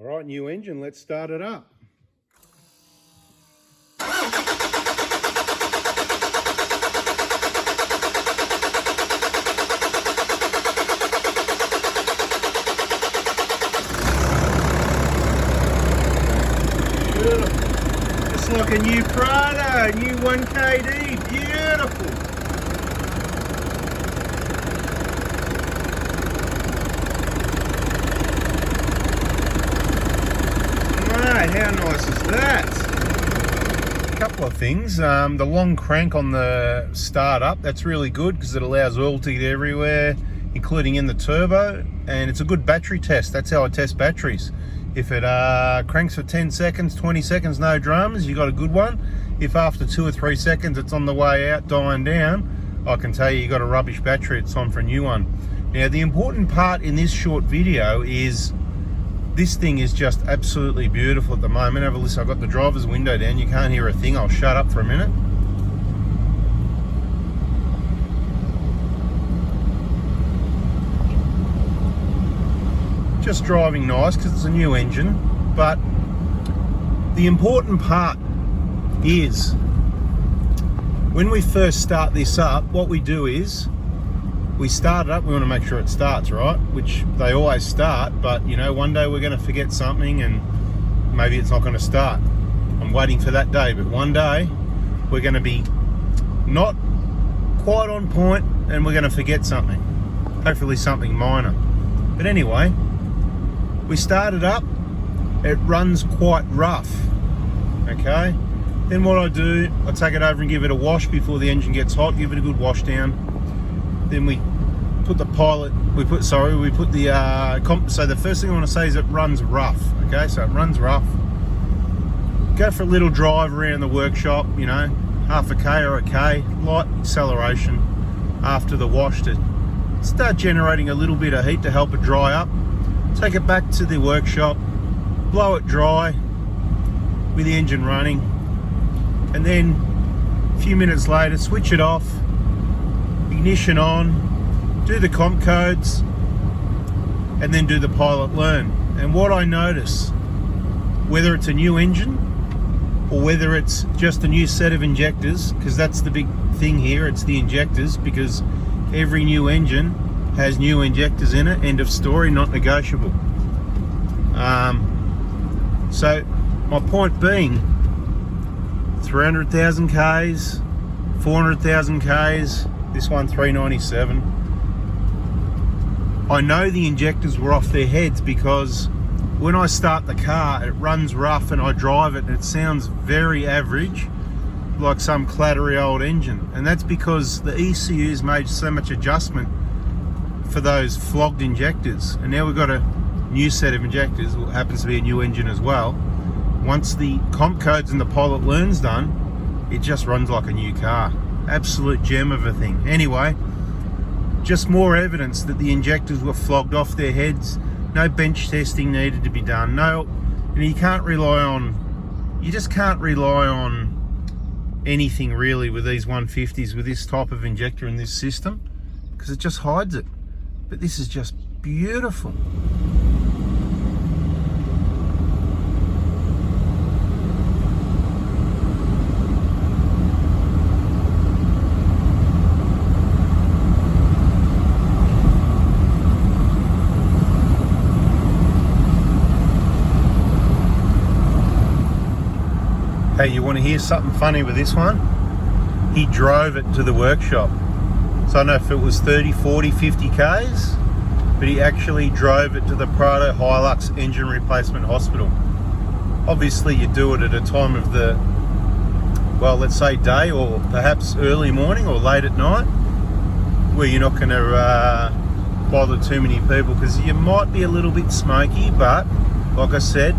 All right, new engine, let's start it up. Beautiful. Just like a new Prado, new 1KD, beautiful. How nice is that? A couple of things. The long crank on the startup, that's really good because it allows oil to get everywhere, including in the turbo, and it's a good battery test. That's how I test batteries. If it cranks for 10 seconds, 20 seconds, no dramas, you got a good one. If after 2 or 3 seconds it's on the way out, dying down, I can tell you got a rubbish battery, it's time for a new one. Now, the important part in this short video is this thing is just absolutely beautiful at the moment. Have a listen, I've got the driver's window down. You can't hear a thing. I'll shut up for a minute. Just driving nice because it's a new engine. But the important part is when we first start this up, what we do is we start it up, we want to make sure it starts, right? Which they always start, but you know, one day we're going to forget something and maybe it's not going to start. I'm waiting for that day, but one day we're going to be not quite on point and we're going to forget something. Hopefully something minor. But anyway, we start it up, it runs quite rough, okay? Then what I do, I take it over and give it a wash before the engine gets hot, give it a good wash down. Then we put the pilot, we put the, so the first thing I want to say is it runs rough, okay? So it runs rough. Go for a little drive around the workshop, you know, half a K or a K, light acceleration after the wash to start generating a little bit of heat to help it dry up. Take it back to the workshop, blow it dry with the engine running, and then a few minutes later, switch it off, ignition on, do the comp codes, and then do the pilot learn. And what I notice, whether it's a new engine or whether it's just a new set of injectors, because that's the big thing here, it's the injectors, because every new engine has new injectors in it, end of story, not negotiable. So my point being, 300,000 Ks, 400,000 Ks, this one 397. I know the injectors were off their heads because when I start the car it runs rough and I drive it and it sounds very average, like some clattery old engine, and that's because the ECU's made so much adjustment for those flogged injectors, and now we've got a new set of injectors, well, happens to be a new engine as well. Once the comp codes and the pilot learn's done, it just runs like a new car. Absolute gem of a thing. Anyway, just more evidence that the injectors were flogged off their heads. No bench testing needed to be done. No, you can't rely on, you just can't rely on anything really with these 150s with this type of injector in this system, because it just hides it. But this is just beautiful. Hey, you want to hear something funny with this one? He drove it to the workshop. So I don't know if it was 30, 40, 50 Ks, but he actually drove it to the Prado Hilux Engine Replacement Hospital. Obviously you do it at a time of the, well, let's say day or perhaps early morning or late at night, where you're not going to bother too many people, because you might be a little bit smoky, but like I said,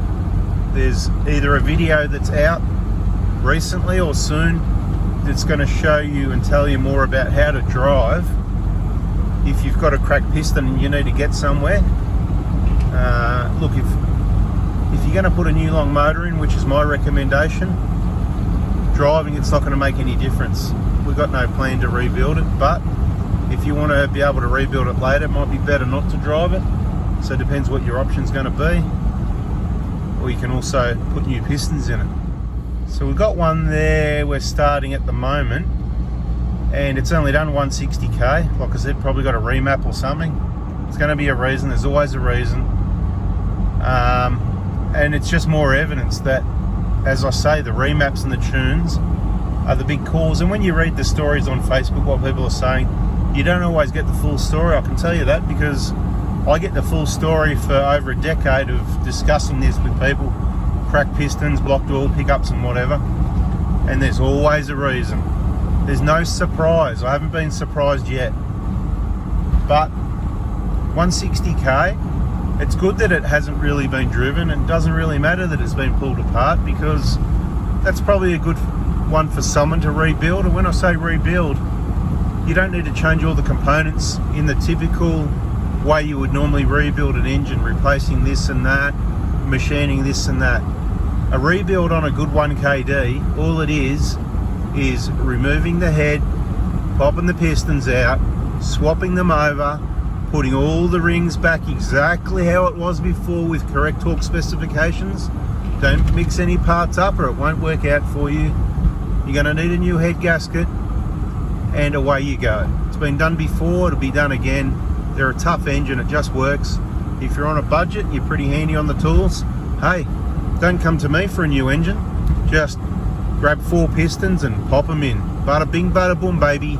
there's either a video that's out recently or soon that's going to show you and tell you more about how to drive if you've got a cracked piston and you need to get somewhere. Look, if you're going to put a new long motor in, which is my recommendation, driving it's not going to make any difference. We've got no plan to rebuild it, but if you want to be able to rebuild it later, it might be better not to drive it. So it depends what your option's going to be. or you can also put new pistons in it. So we've got one there we're starting at the moment, and it's only done 160k. Like I said, probably got a remap or something. It's going to be a reason. There's always a reason. And it's just more evidence that, as I say, the remaps and the tunes are the big calls. And when you read the stories on Facebook, what people are saying, you don't always get the full story. I can tell you that because I get the full story for over a decade of discussing this with people. Cracked pistons, blocked oil pickups and whatever. And there's always a reason. There's no surprise. I haven't been surprised yet. But 160k, it's good that it hasn't really been driven, and it doesn't really matter that it's been pulled apart, because that's probably a good one for someone to rebuild. And when I say rebuild, you don't need to change all the components in the typical way you would normally rebuild an engine, replacing this and that, machining this and that. A rebuild on a good 1KD, all it is removing the head, popping the pistons out, swapping them over, putting all the rings back exactly how it was before with correct torque specifications. Don't mix any parts up or it won't work out for you. You're going to need a new head gasket, and away you go. It's been done before, it'll be done again. They're a tough engine, it just works. If you're on a budget, you're pretty handy on the tools, hey, don't come to me for a new engine. Just grab 4 pistons and pop them in. Bada bing, bada boom, baby.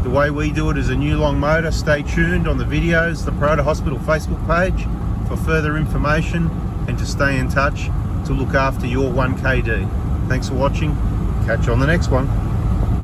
The way we do it is a new long motor. Stay tuned on the videos, the Proto Hospital Facebook page for further information and to stay in touch to look after your 1KD. Thanks for watching. Catch you on the next one.